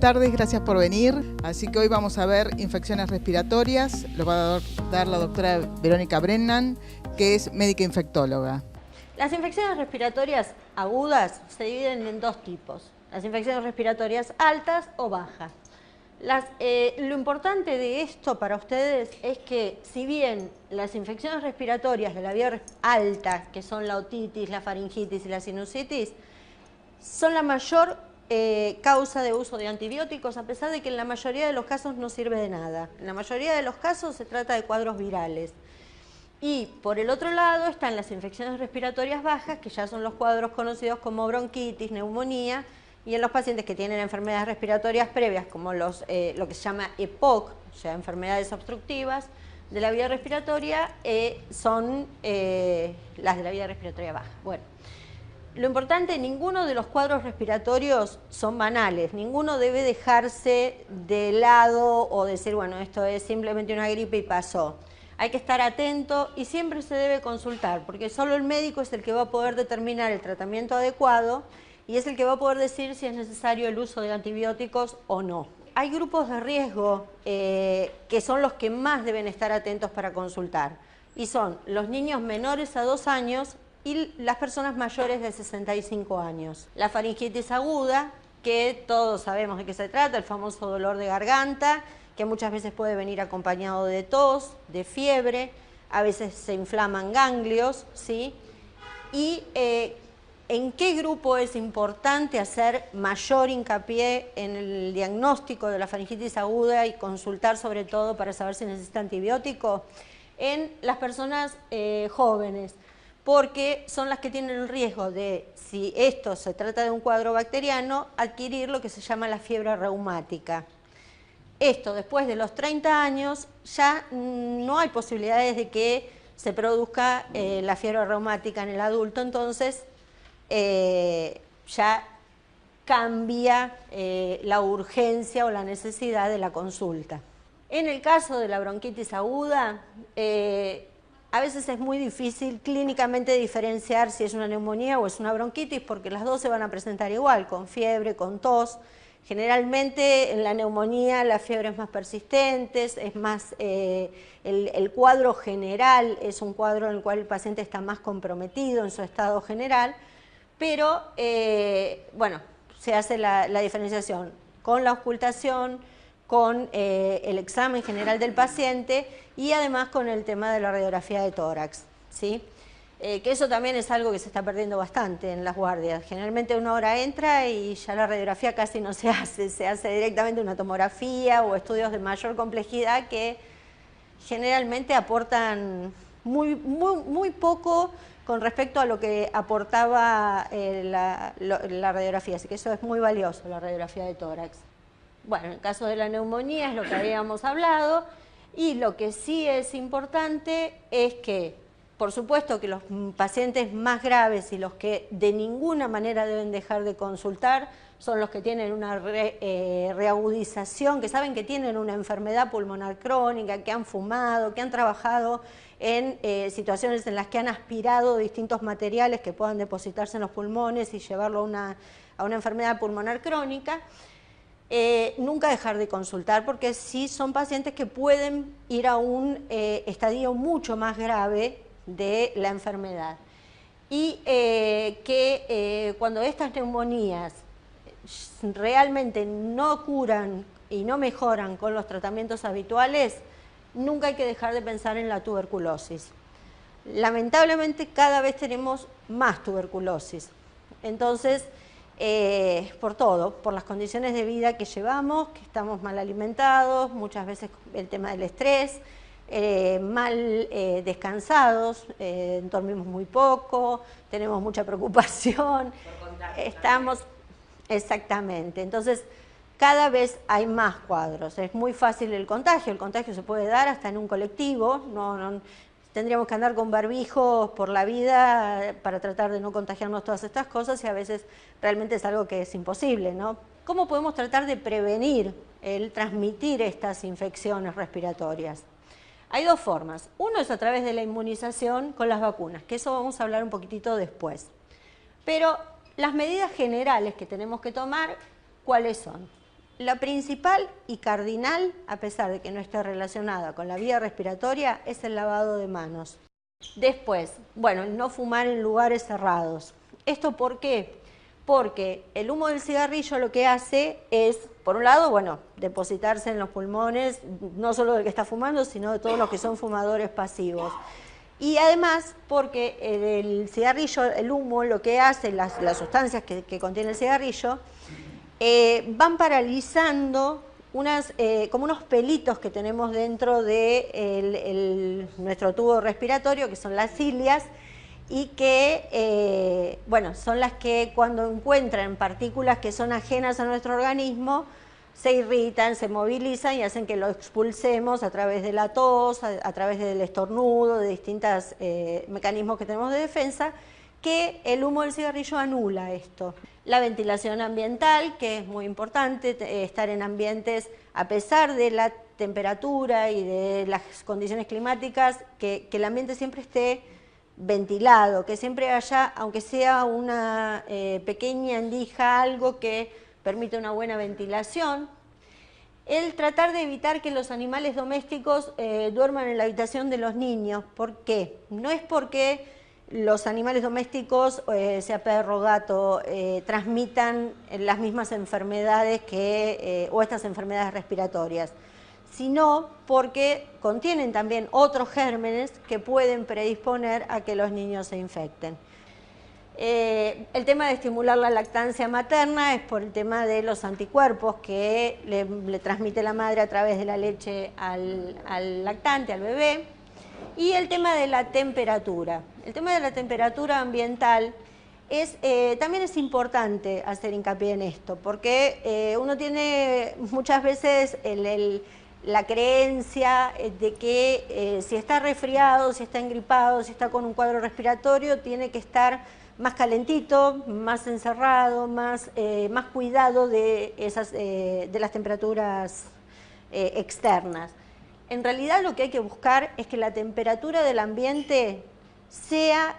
tardes, gracias por venir. Así que hoy vamos a ver infecciones respiratorias. Lo va a dar la doctora Verónica Brennan, que es médica infectóloga. Las infecciones respiratorias agudas se dividen en dos tipos. Las infecciones respiratorias altas o bajas. Lo importante de esto para ustedes es que si bien las infecciones respiratorias de la vía alta, que son la otitis, la faringitis y la sinusitis, son la mayor causa de uso de antibióticos, a pesar de que en la mayoría de los casos no sirve de nada. En la mayoría de los casos se trata de cuadros virales. Y por el otro lado están las infecciones respiratorias bajas, que ya son los cuadros conocidos como bronquitis, neumonía, y en los pacientes que tienen enfermedades respiratorias previas, como lo que se llama EPOC, o sea, enfermedades obstructivas de la vía respiratoria, son las de la vía respiratoria baja. Bueno, lo importante, ninguno de los cuadros respiratorios son banales, ninguno debe dejarse de lado o decir, bueno, esto es simplemente una gripe y pasó. Hay que estar atento y siempre se debe consultar, porque solo el médico es el que va a poder determinar el tratamiento adecuado y es el que va a poder decir si es necesario el uso de antibióticos o no. Hay grupos de riesgo que son los que más deben estar atentos para consultar, y son los niños menores a 2 años y las personas mayores de 65 años. La faringitis aguda, que todos sabemos de qué se trata, el famoso dolor de garganta, que muchas veces puede venir acompañado de tos, de fiebre, a veces se inflaman ganglios, ¿sí? Y ¿en qué grupo es importante hacer mayor hincapié en el diagnóstico de la faringitis aguda y consultar sobre todo para saber si necesita antibiótico? En las personas jóvenes, porque son las que tienen el riesgo de, si esto se trata de un cuadro bacteriano, adquirir lo que se llama la fiebre reumática. Esto, después de los 30 años, ya no hay posibilidades de que se produzca la fiebre reumática en el adulto, entonces ya cambia la urgencia o la necesidad de la consulta. En el caso de la bronquitis aguda, a veces es muy difícil clínicamente diferenciar si es una neumonía o es una bronquitis, porque las dos se van a presentar igual, con fiebre, con tos. Generalmente en la neumonía la fiebre es más persistente, es más, el cuadro general es un cuadro en el cual el paciente está más comprometido en su estado general, pero bueno, se hace la diferenciación con la auscultación, con el examen general del paciente y además con el tema de la radiografía de tórax, ¿sí? Que eso también es algo que se está perdiendo bastante en las guardias. Generalmente una hora entra y ya la radiografía casi no se hace directamente una tomografía o estudios de mayor complejidad que generalmente aportan muy poco con respecto a lo que aportaba la radiografía, así que eso es muy valioso, la radiografía de tórax. Bueno, en el caso de la neumonía es lo que habíamos hablado, y lo que sí es importante es que, por supuesto que los pacientes más graves y los que de ninguna manera deben dejar de consultar son los que tienen una reagudización, que saben que tienen una enfermedad pulmonar crónica, que han fumado, que han trabajado en situaciones en las que han aspirado distintos materiales que puedan depositarse en los pulmones y llevarlo a una enfermedad pulmonar crónica. Nunca dejar de consultar, porque sí son pacientes que pueden ir a un estadio mucho más grave de la enfermedad, y cuando estas neumonías realmente no curan y no mejoran con los tratamientos habituales, nunca hay que dejar de pensar en la tuberculosis. Lamentablemente cada vez tenemos más tuberculosis, entonces por todo, por las condiciones de vida que llevamos, que estamos mal alimentados, muchas veces el tema del estrés, mal descansados, dormimos muy poco, tenemos mucha preocupación, estamos, exactamente, entonces cada vez hay más cuadros, es muy fácil el contagio se puede dar hasta en un colectivo, tendríamos que andar con barbijos por la vida para tratar de no contagiarnos todas estas cosas, y a veces realmente es algo que es imposible, ¿no? ¿Cómo podemos tratar de prevenir el transmitir estas infecciones respiratorias? Hay dos formas. Uno es a través de la inmunización con las vacunas, que eso vamos a hablar un poquitito después. Pero las medidas generales que tenemos que tomar, ¿cuáles son? La principal y cardinal, a pesar de que no esté relacionada con la vía respiratoria, es el lavado de manos. Después, bueno, el no fumar en lugares cerrados. ¿Esto por qué? Porque el humo del cigarrillo lo que hace es, por un lado, bueno, depositarse en los pulmones, no solo del que está fumando, sino de todos los que son fumadores pasivos. Y además, porque el cigarrillo, el humo, lo que hace, las sustancias que contiene el cigarrillo, van paralizando como unos pelitos que tenemos dentro de nuestro tubo respiratorio, que son las cilias, y que, bueno, son las que cuando encuentran partículas que son ajenas a nuestro organismo, se irritan, se movilizan y hacen que lo expulsemos a través de la tos, a través del estornudo, de distintos mecanismos que tenemos de defensa, que el humo del cigarrillo anula esto. La ventilación ambiental, que es muy importante, estar en ambientes, a pesar de la temperatura y de las condiciones climáticas, que el ambiente siempre esté ventilado, que siempre haya, aunque sea una pequeña endija, algo que permite una buena ventilación. El tratar de evitar que los animales domésticos duerman en la habitación de los niños. ¿Por qué? No es porque los animales domésticos, sea perro, gato, transmitan las mismas enfermedades o estas enfermedades respiratorias, sino porque contienen también otros gérmenes que pueden predisponer a que los niños se infecten. El tema de estimular la lactancia materna es por el tema de los anticuerpos que le transmite la madre a través de la leche al lactante, al bebé. Y el tema de la temperatura. El tema de la temperatura ambiental también es importante hacer hincapié en esto, porque uno tiene muchas veces la creencia de que si está resfriado, si está engripado, si está con un cuadro respiratorio, tiene que estar más calentito, más encerrado, más cuidado de las temperaturas externas. En realidad lo que hay que buscar es que la temperatura del ambiente sea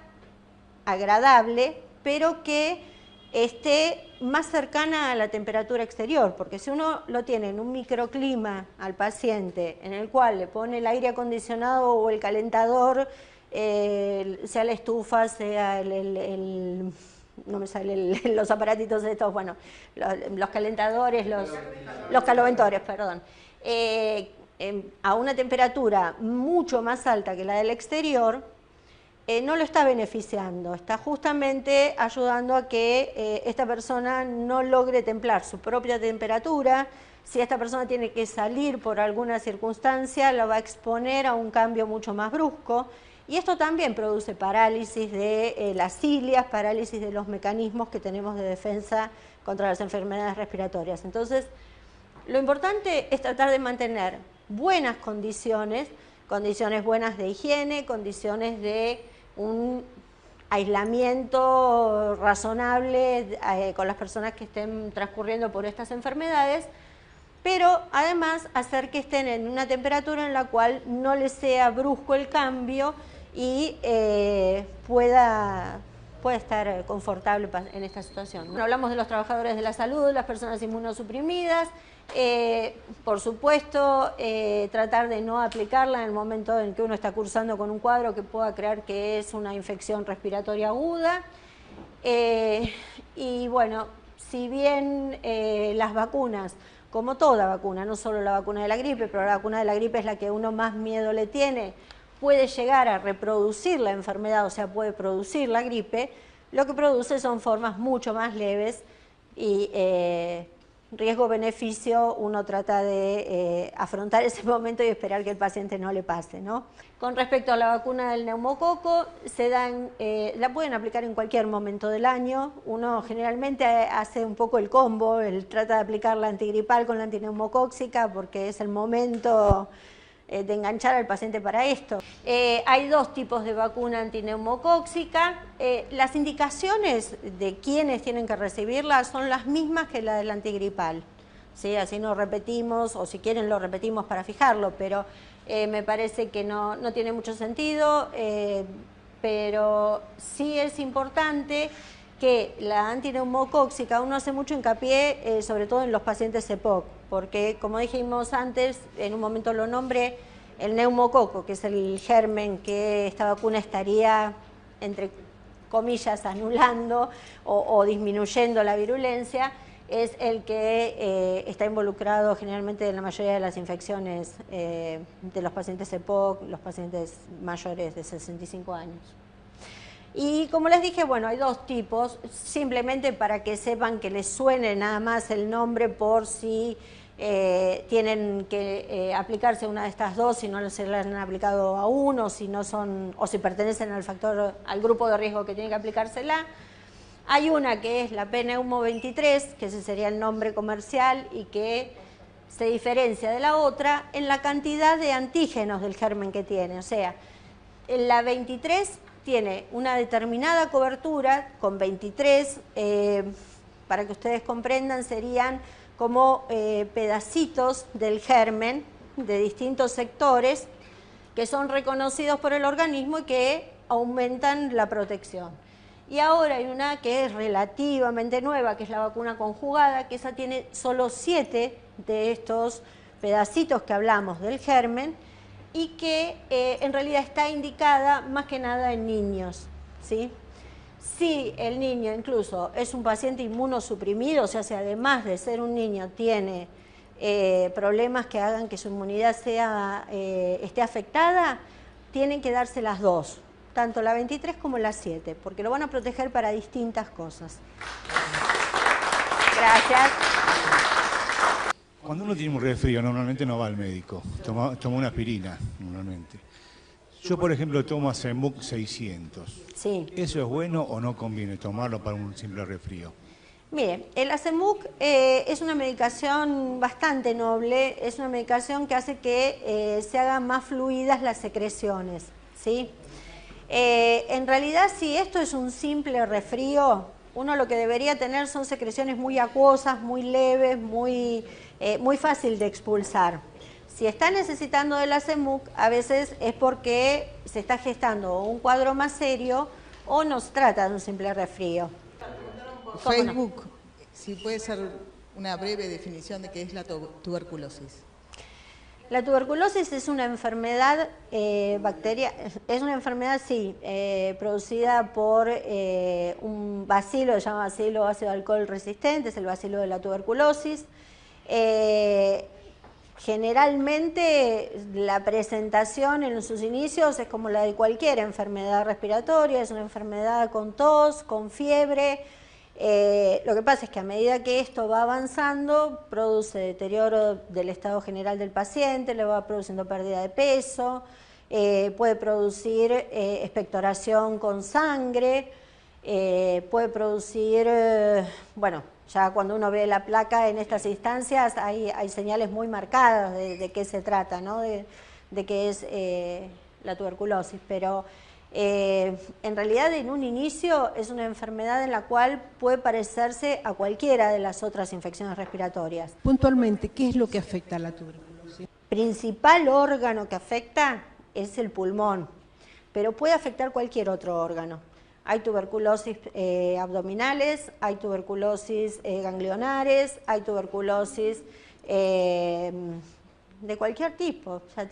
agradable, pero que esté más cercana a la temperatura exterior, porque si uno lo tiene en un microclima al paciente, en el cual le pone el aire acondicionado o el calentador, sea la estufa, sea no me salen los aparatitos estos, bueno, los calentadores, los caloventores, perdón, a una temperatura mucho más alta que la del exterior, no lo está beneficiando, está justamente ayudando a que esta persona no logre templar su propia temperatura. Si esta persona tiene que salir por alguna circunstancia, la va a exponer a un cambio mucho más brusco. Y esto también produce parálisis de las cilias, parálisis de los mecanismos que tenemos de defensa contra las enfermedades respiratorias. Entonces, lo importante es tratar de mantener buenas condiciones buenas de higiene, condiciones de un aislamiento razonable con las personas que estén transcurriendo por estas enfermedades, pero además hacer que estén en una temperatura en la cual no les sea brusco el cambio y pueda estar confortable en esta situación. Bueno, hablamos de los trabajadores de la salud, las personas inmunosuprimidas, por supuesto tratar de no aplicarla en el momento en que uno está cursando con un cuadro que pueda creer que es una infección respiratoria aguda. Y bueno, si bien las vacunas, como toda vacuna, no solo la vacuna de la gripe, pero la vacuna de la gripe es la que uno más miedo le tiene, puede llegar a reproducir la enfermedad, o sea, puede producir la gripe, lo que produce son formas mucho más leves y riesgo-beneficio, uno trata de afrontar ese momento y esperar que el paciente no le pase, ¿no? Con respecto a la vacuna del neumococo, la pueden aplicar en cualquier momento del año. Uno generalmente hace un poco el combo, trata de aplicar la antigripal con la antineumocóxica porque es el momento de enganchar al paciente para esto. Hay dos tipos de vacuna antineumocóxica. Las indicaciones de quienes tienen que recibirla son las mismas que la del antigripal, ¿sí? Así no repetimos, o si quieren lo repetimos para fijarlo, pero me parece que no tiene mucho sentido, pero sí es importante que la antineumocóxica uno hace mucho hincapié, sobre todo en los pacientes EPOC, porque como dijimos antes, en un momento lo nombré, el neumococo, que es el germen que esta vacuna estaría, entre comillas, anulando o disminuyendo la virulencia, es el que está involucrado generalmente en la mayoría de las infecciones de los pacientes EPOC, los pacientes mayores de 65 años. Y como les dije, bueno, hay dos tipos, simplemente para que sepan que les suene nada más el nombre por si tienen que aplicarse una de estas dos, si no se le han aplicado a uno, si no son, o si pertenecen al grupo de riesgo que tienen que aplicársela. Hay una que es la P-Neumo 23, que ese sería el nombre comercial y que se diferencia de la otra en la cantidad de antígenos del germen que tiene. O sea, la 23 tiene una determinada cobertura con 23, para que ustedes comprendan, serían como pedacitos del germen de distintos sectores que son reconocidos por el organismo y que aumentan la protección. Y ahora hay una que es relativamente nueva, que es la vacuna conjugada, que esa tiene solo 7 de estos pedacitos que hablamos del germen y que en realidad está indicada más que nada en niños, ¿sí? Si el niño incluso es un paciente inmunosuprimido, o sea, si además de ser un niño tiene problemas que hagan que su inmunidad esté afectada, tienen que darse las dos, tanto la 23 como la 7, porque lo van a proteger para distintas cosas. Gracias. Cuando uno tiene un resfrío, normalmente no va al médico, toma una aspirina, normalmente. Yo, por ejemplo, tomo Acemuc 600. Sí. ¿Eso es bueno o no conviene tomarlo para un simple resfrío? Mire, el Acemuc es una medicación bastante noble, es una medicación que hace que se hagan más fluidas las secreciones, ¿sí? En realidad, si esto es un simple resfrío, uno lo que debería tener son secreciones muy acuosas, muy leves, muy fácil de expulsar. Si está necesitando del Acemuc, a veces es porque se está gestando un cuadro más serio o no se trata de un simple resfrío. Facebook, no? Si puede ser una breve definición de qué es la tuberculosis. La tuberculosis es una enfermedad es una enfermedad, sí, producida por un bacilo, se llama bacilo ácido alcohol resistente, es el bacilo de la tuberculosis. Generalmente la presentación en sus inicios es como la de cualquier enfermedad respiratoria, es una enfermedad con tos, con fiebre. Lo que pasa es que a medida que esto va avanzando, produce deterioro del estado general del paciente, le va produciendo pérdida de peso, puede producir expectoración con sangre, puede producir, bueno, ya cuando uno ve la placa en estas instancias hay señales muy marcadas de qué se trata, ¿no? de qué es la tuberculosis, pero en realidad en un inicio es una enfermedad en la cual puede parecerse a cualquiera de las otras infecciones respiratorias. Puntualmente, ¿qué es lo que afecta a la tuberculosis? El principal órgano que afecta es el pulmón, pero puede afectar cualquier otro órgano. Hay tuberculosis abdominales, hay tuberculosis ganglionares, hay tuberculosis de cualquier tipo. O sea,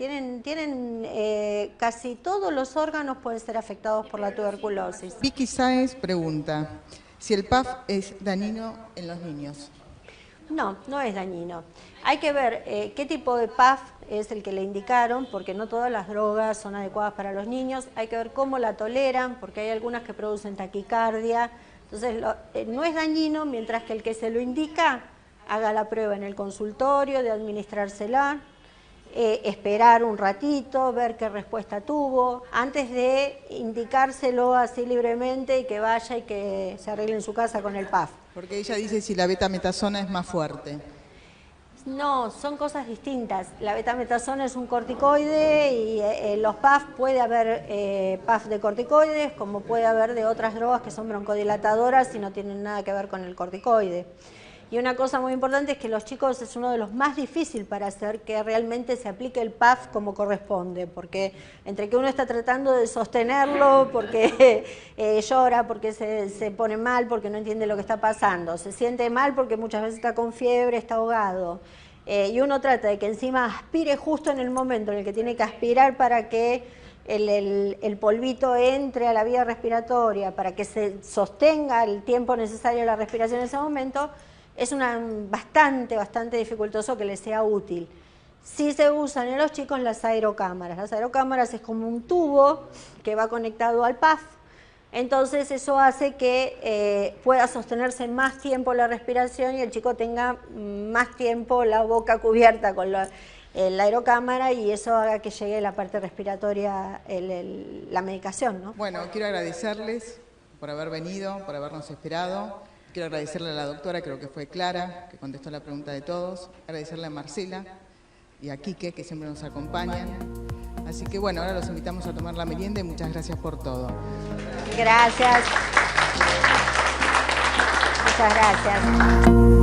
casi todos los órganos pueden ser afectados por la tuberculosis. Vicky Sáez pregunta si el PAF es dañino en los niños. No, no es dañino. Hay que ver qué tipo de PAF es el que le indicaron, porque no todas las drogas son adecuadas para los niños. Hay que ver cómo la toleran, porque hay algunas que producen taquicardia. Entonces, no es dañino, mientras que el que se lo indica haga la prueba en el consultorio de administrársela, esperar un ratito, ver qué respuesta tuvo, antes de indicárselo así libremente y que vaya y que se arregle en su casa con el PAF. Porque ella dice si la betametasona es más fuerte. No, son cosas distintas. La betametasona es un corticoide y los PAF, puede haber PAF de corticoides, como puede haber de otras drogas que son broncodilatadoras y no tienen nada que ver con el corticoide. Y una cosa muy importante es que los chicos es uno de los más difíciles para hacer que realmente se aplique el PAF como corresponde, porque entre que uno está tratando de sostenerlo, porque llora, porque se pone mal, porque no entiende lo que está pasando, se siente mal porque muchas veces está con fiebre, está ahogado, y uno trata de que encima aspire justo en el momento en el que tiene que aspirar para que el polvito entre a la vía respiratoria, para que se sostenga el tiempo necesario a la respiración en ese momento, es bastante dificultoso que les sea útil. Sí se usan en los chicos las aerocámaras. Las aerocámaras es como un tubo que va conectado al PAF, entonces eso hace que pueda sostenerse más tiempo la respiración y el chico tenga más tiempo la boca cubierta con la aerocámara y eso haga que llegue la parte respiratoria, la medicación, ¿no? Bueno, quiero agradecerles por haber venido, por habernos esperado. Quiero agradecerle a la doctora, creo que fue clara, que contestó la pregunta de todos. Agradecerle a Marcela y a Quique, que siempre nos acompañan. Así que bueno, ahora los invitamos a tomar la merienda y muchas gracias por todo. Gracias. Muchas gracias.